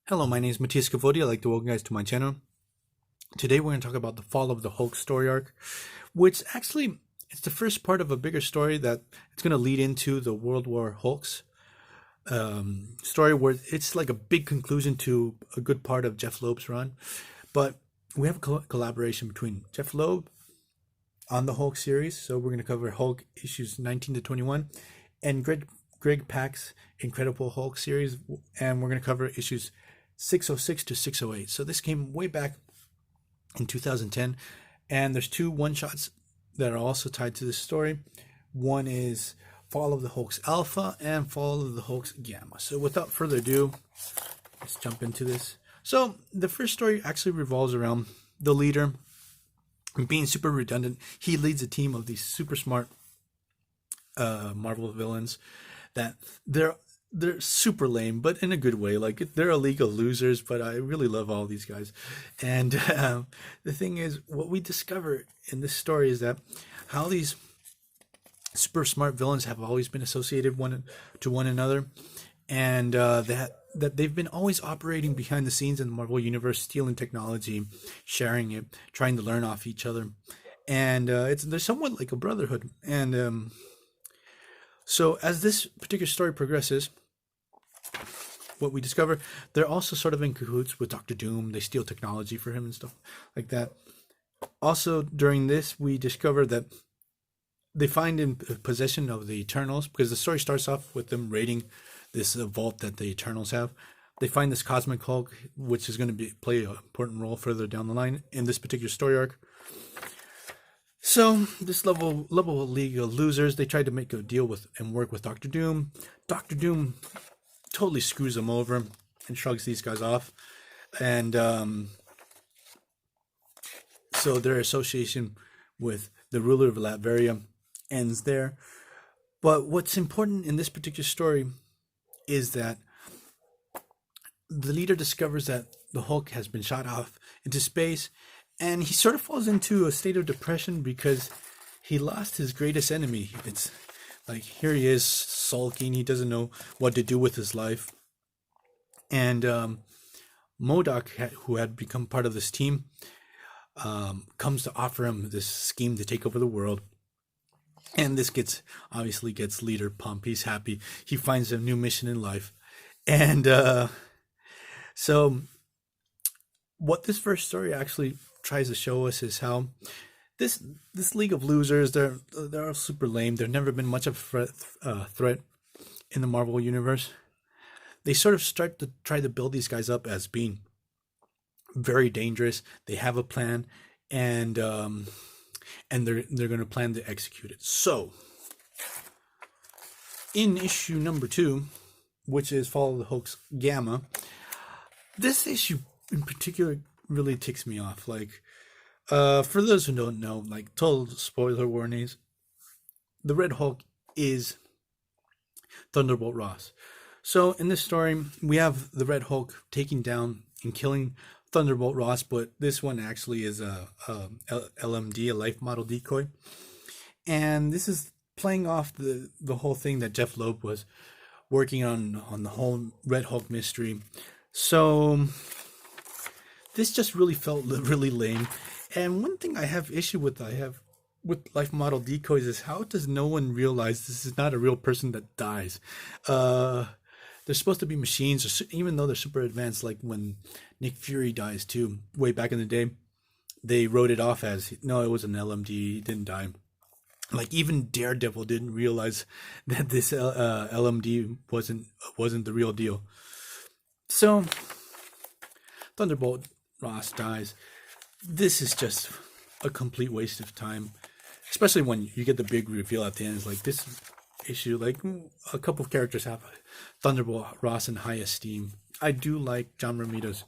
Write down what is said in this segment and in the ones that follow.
Hello, my name is Matthias Cavodia. I'd like to welcome you guys to my channel. Today we're going to talk about the fall of the Hulk story arc, which actually it's the first part of a bigger story that it's going to lead into the World War Hulks story, where it's like a big conclusion to a good part of Jeph Loeb's run. But we have a collaboration between Jeph Loeb on the Hulk series, so we're going to cover Hulk issues 19 to 21, and Greg Pak's Incredible Hulk series, and we're going to cover issues 606 to 608. So this came way back in 2010, and there's two one-shots that are also tied to this story. One is Fall of the Hulks Alpha and Fall of the Hulks Gamma. So without further ado, let's jump into this. So the first story actually revolves around the leader being super redundant. He leads a team of these super smart Marvel villains that they're super lame, but in a good way. Like, they're a league of losers, but I really love all these guys. And the thing is, what we discover in this story is that how these super smart villains have always been associated one another, and that they've been always operating behind the scenes in the Marvel Universe, stealing technology, sharing it, trying to learn off each other. And they're somewhat like a brotherhood. And so as this particular story progresses, what we discover, they're also sort of in cahoots with Doctor Doom. They steal technology for him and stuff like that. Also, during this, we discover that they find in possession of the Eternals, because the story starts off with them raiding this vault that the Eternals have. They find this Cosmic Hulk, which is going to play an important role further down the line in this particular story arc. So this level league of losers, they tried to make a deal with and work with Doctor Doom. Doctor Doom totally screws them over and shrugs these guys off, and so their association with the ruler of Latveria ends there. But what's important in this particular story is that the leader discovers that the Hulk has been shot off into space, and he sort of falls into a state of depression because he lost his greatest enemy. It's like, here he is sulking. He doesn't know what to do with his life. And MODOK, who had become part of this team, comes to offer him this scheme to take over the world. And this obviously gets leader pumped. He's happy. He finds a new mission in life. And so what this first story actually tries to show us is how this league of losers, they're all super lame. They've never been much of a threat in the Marvel Universe. They sort of start to try to build these guys up as being very dangerous. They have a plan, and they're going to plan to execute it. So in issue number 2, which is Fall of the Hulks Gamma, this issue in particular really ticks me off. Like, for those who don't know, like, total spoiler warnings, the Red Hulk is Thunderbolt Ross. So in this story, we have the Red Hulk taking down and killing Thunderbolt Ross, but this one actually is a LMD, a life model decoy. And this is playing off the whole thing that Jeph Loeb was working on the whole Red Hulk mystery. So this just really felt really lame. And one thing I have issue with life model decoys is, how does no one realize this is not a real person that dies? They're supposed to be machines, even though they're super advanced. Like when Nick Fury dies too, way back in the day, they wrote it off as, no, it was an LMD, he didn't die. Like, even Daredevil didn't realize that this LMD wasn't the real deal. So Thunderbolt Ross dies. This is just a complete waste of time, especially when you get the big reveal at the end. It's like, this issue, like, a couple of characters have Thunderbolt Ross in high esteem. I do like John Romita's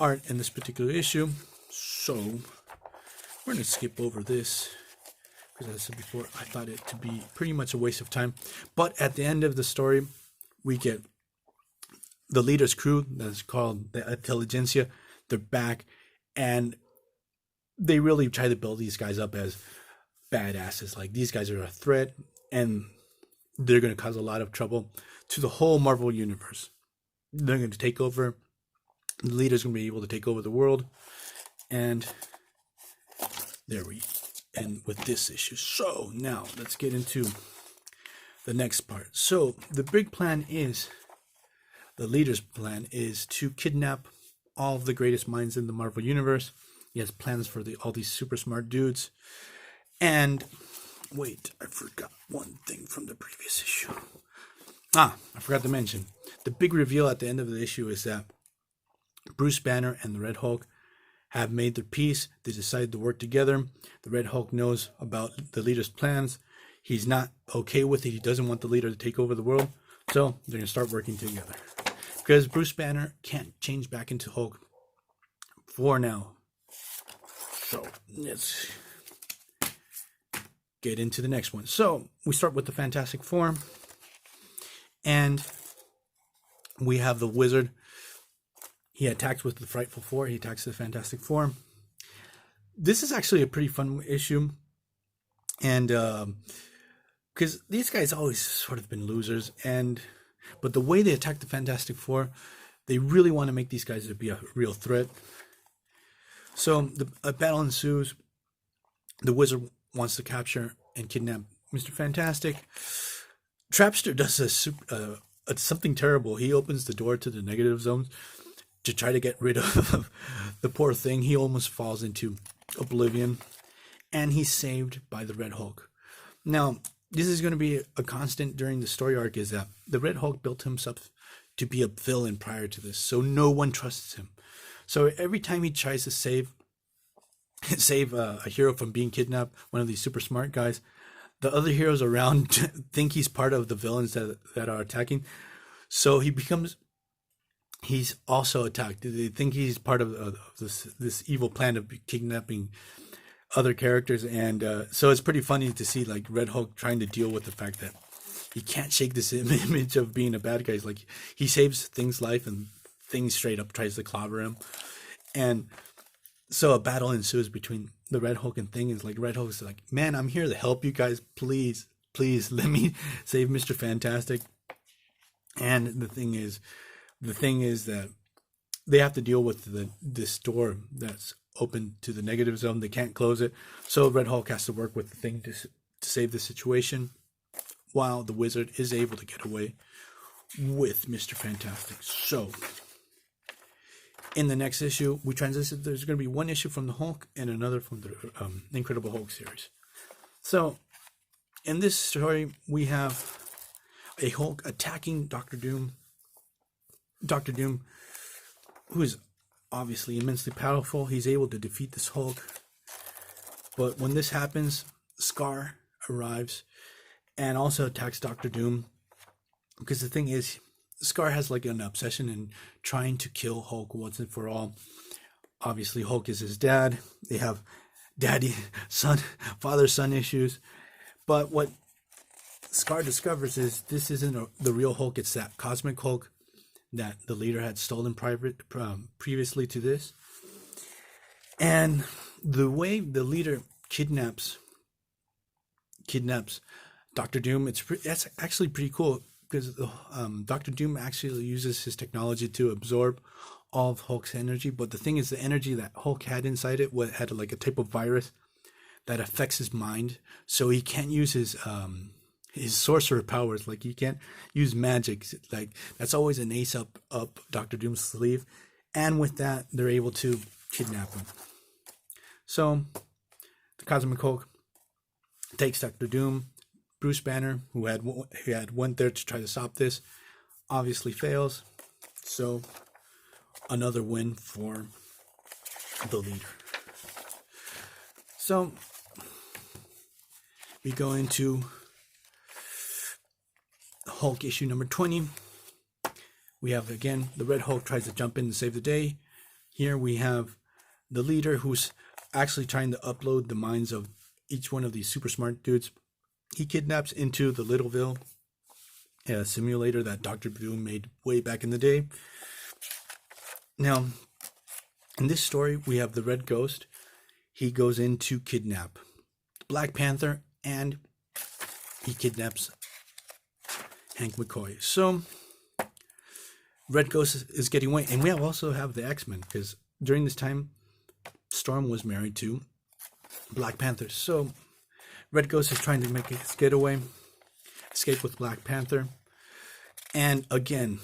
art in this particular issue, so we're going to skip over this, because as I said before, I thought it to be pretty much a waste of time. But at the end of the story, we get the leader's crew, that's called the Intelligentsia. They're back, and they really try to build these guys up as badasses. Like, these guys are a threat, and they're going to cause a lot of trouble to the whole Marvel Universe. They're going to take over The leader's going to be able to take over the world. And there we end with this issue. So now let's get into the next part. So the big plan is, the leader's plan is to kidnap all of the greatest minds in the Marvel Universe. He has plans for all these super smart dudes. And wait, I forgot one thing from the previous issue. I forgot to mention. The big reveal at the end of the issue is that Bruce Banner and the Red Hulk have made their peace. They decided to work together. The Red Hulk knows about the leader's plans. He's not okay with it. He doesn't want the leader to take over the world. So they're going to start working together. Because Bruce Banner can't change back into Hulk for now. So let's get into the next one. So we start with the Fantastic Four. And we have the Wizard. He attacks with the Frightful Four. He attacks the Fantastic Four. This is actually a pretty fun issue. And because these guys always sort of been losers. But the way they attack the Fantastic Four, they really want to make these guys to be a real threat. So a battle ensues. The Wizard wants to capture and kidnap Mr. Fantastic. Trapster does something terrible. He opens the door to the negative zones to try to get rid of the poor thing. He almost falls into oblivion. And he's saved by the Red Hulk. Now, this is going to be a constant during the story arc, is that the Red Hulk built himself to be a villain prior to this. So no one trusts him. So every time he tries to save a hero from being kidnapped, one of these super smart guys, the other heroes around think he's part of the villains that are attacking. So he's also attacked. They think he's part of this evil plan of kidnapping other characters. And so it's pretty funny to see like Red Hulk trying to deal with the fact that he can't shake this image of being a bad guy. It's like he saves Thing's life and Thing straight up tries to clobber him. And so a battle ensues between the Red Hulk and Thing. Is like Red Hulk's like, man, I'm here to help you guys. Please let me save Mr. Fantastic. And the thing is that they have to deal with this door that's open to the negative zone. They can't close it. So Red Hulk has to work with the Thing to save the situation, while the Wizard is able to get away with Mr. Fantastic. So in the next issue, we transition. There's going to be one issue from the Hulk and another from the Incredible Hulk series. So in this story, we have a Hulk attacking Dr. Doom. Dr. Doom, who is obviously immensely powerful, he's able to defeat this Hulk. But when this happens, Scar arrives and also attacks Dr. Doom. Because the thing is, Scar has like an obsession in trying to kill Hulk once and for all. Obviously, Hulk is his dad. They have father-son issues. But what Scar discovers is this isn't the real Hulk. It's that cosmic Hulk that the leader had stolen previously to this. And the way the leader kidnaps Dr. Doom, that's actually pretty cool, because Dr. Doom actually uses his technology to absorb all of Hulk's energy. But the thing is, the energy that Hulk had inside it had like a type of virus that affects his mind, so he can't use his sorcerer powers. Like he can't use magic. Like that's always an ace up Dr. Doom's sleeve. And with that, they're able to kidnap him. So the Cosmic Hulk takes Dr. Doom. Bruce Banner, who went there to try to stop this, obviously fails. So another win for the leader. So we go into Hulk issue number 20. We have, again, the Red Hulk tries to jump in to save the day. Here we have the leader who's actually trying to upload the minds of each one of these super smart dudes. He kidnaps into the Littleville simulator that Dr. Doom made way back in the day. Now, in this story, we have the Red Ghost. He goes in to kidnap Black Panther, and he kidnaps Hank McCoy. So Red Ghost is getting away, and we also have the X-Men, because during this time, Storm was married to Black Panther. So Red Ghost is trying to make his getaway, escape with Black Panther. And again,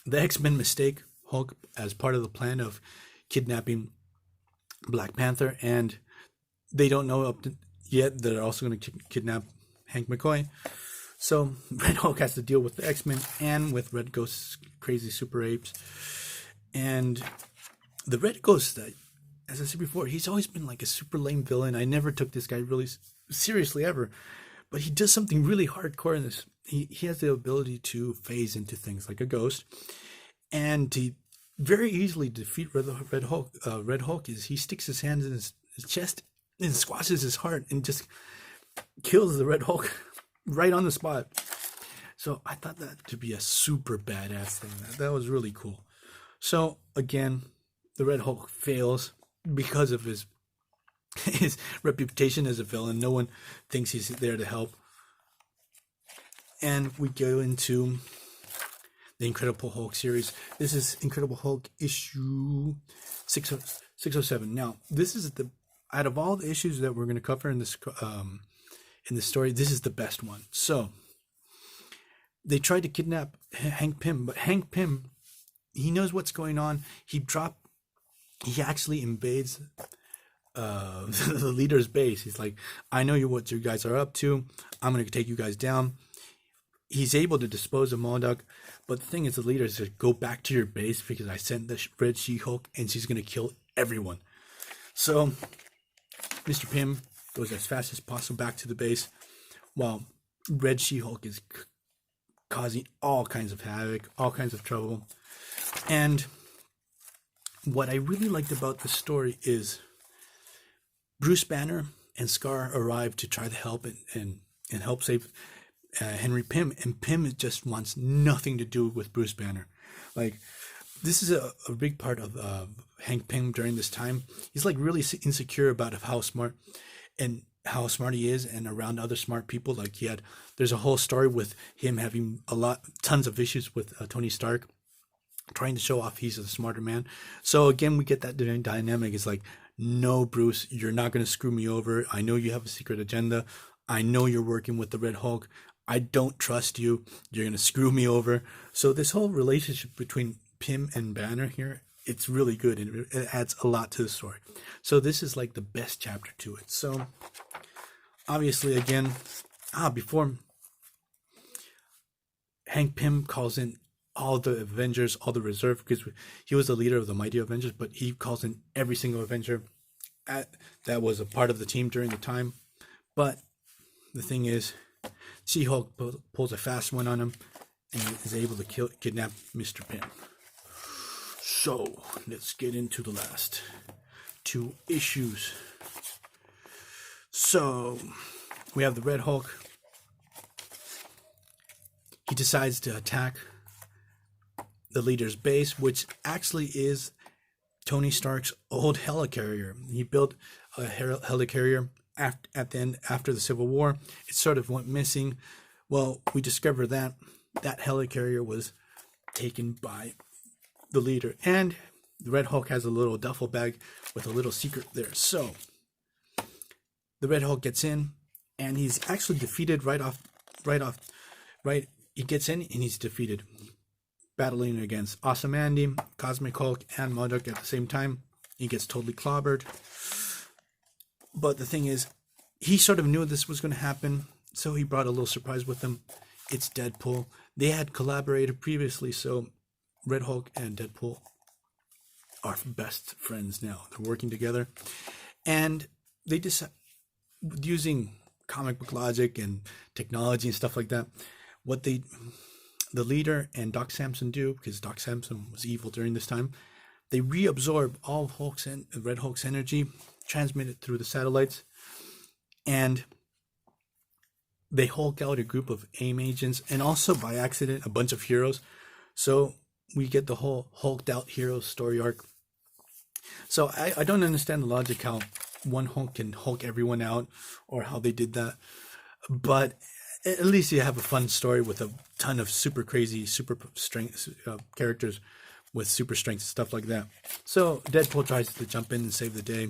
the X-Men mistake Hulk as part of the plan of kidnapping Black Panther, and they don't know yet that they're also going to kidnap Hank McCoy. So Red Hulk has to deal with the X-Men and with Red Ghost's crazy super apes. And the Red Ghost, as I said before, he's always been like a super lame villain. I never took this guy really seriously ever. But he does something really hardcore in this. He has the ability to phase into things like a ghost. And to very easily defeat Red Hulk is he sticks his hands in his chest and squashes his heart and just kills the Red Hulk right on the spot. So I thought that to be a super badass thing. That was really cool. So again, the Red Hulk fails because of his reputation as a villain. No one thinks he's there to help. And we go into the Incredible Hulk series. This is Incredible Hulk issue 607. Now, this is out of all the issues that we're going to cover in this story, this is the best one. So they tried to kidnap Hank Pym, but Hank Pym, he knows what's going on. He actually invades the leader's base. He's like, I know what you guys are up to. I'm going to take you guys down. He's able to dispose of MODOK, but the thing is, the leader says, go back to your base because I sent the Red She-Hulk and she's going to kill everyone. So Mr. Pym goes as fast as possible back to the base while Red She-Hulk is causing all kinds of havoc, all kinds of trouble. And what I really liked about this story is Bruce Banner and Scar arrive to try to help and help save Henry Pym, and Pym just wants nothing to do with Bruce Banner. Like, this is a big part of Hank Pym during this time. He's like really insecure about how smart he is, and around other smart people. Like there's a whole story with him having tons of issues with Tony Stark, trying to show off he's a smarter man. So again, we get that dynamic. It's like, no, Bruce, you're not going to screw me over. I know you have a secret agenda. I know you're working with the Red Hulk. I don't trust you. You're going to screw me over. So this whole relationship between Pym and Banner here, it's really good, and it adds a lot to the story. So this is like the best chapter to it. So obviously, again, before Hank Pym calls in all the Avengers, all the reserve, because he was the leader of the Mighty Avengers, but he calls in every single Avenger that was a part of the team during the time. But the thing is, She-Hulk pulls a fast one on him and is able to kidnap Mr. Pym. So let's get into the last 2 issues. So we have the Red Hulk. He decides to attack the leader's base, which actually is Tony Stark's old helicarrier. He built a helicarrier at the end, after the Civil War. It sort of went missing. Well, we discovered that helicarrier was taken by the leader, and the Red Hulk has a little duffel bag with a little secret there. So the Red Hulk gets in, and he's actually defeated right. He gets in and he's defeated, battling against Awesome Andy, Cosmic Hulk, and MODOK at the same time. He gets totally clobbered. But the thing is, he sort of knew this was going to happen, so he brought a little surprise with him. It's Deadpool. They had collaborated previously, so Red Hulk and Deadpool are best friends now. They're working together. And they decide, using comic book logic and technology and stuff like that, what the leader and Doc Samson do, because Doc Samson was evil during this time, they reabsorb all of Red Hulk's energy, transmit it through the satellites, and they Hulk out a group of AIM agents, and also by accident a bunch of heroes. So we get the whole hulked out heroes story arc. So I don't understand the logic how one Hulk can Hulk everyone out, or how they did that, but at least you have a fun story with a ton of super crazy, super strength characters with super strength and stuff like that. So Deadpool tries to jump in and save the day.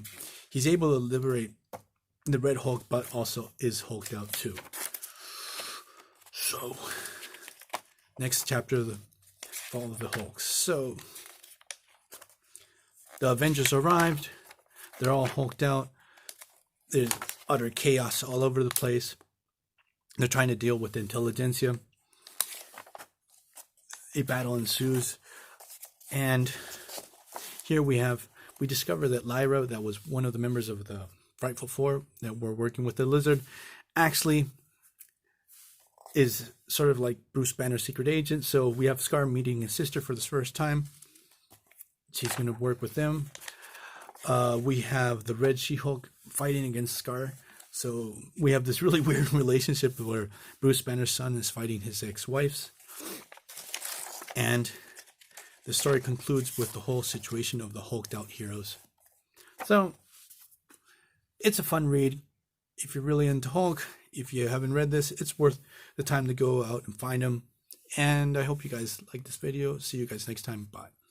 He's able to liberate the Red Hulk, but also is hulked out too. So next chapter, the fall of the Hulks. So the Avengers arrived. They're all hulked out. There's utter chaos all over the place. They're trying to deal with the intelligentsia. A battle ensues. And here we discover that Lyra, that was one of the members of the Frightful Four that were working with the Lizard, actually is sort of like Bruce Banner's secret agent. So we have Scar meeting his sister for the first time. She's going to work with them. We have the Red She-Hulk fighting against Scar. So we have this really weird relationship where Bruce Banner's son is fighting his ex-wife's. And the story concludes with the whole situation of the hulked out heroes. So it's a fun read. If you're really into Hulk, if you haven't read this, it's worth the time to go out and find them. And I hope you guys like this video. See you guys next time. Bye.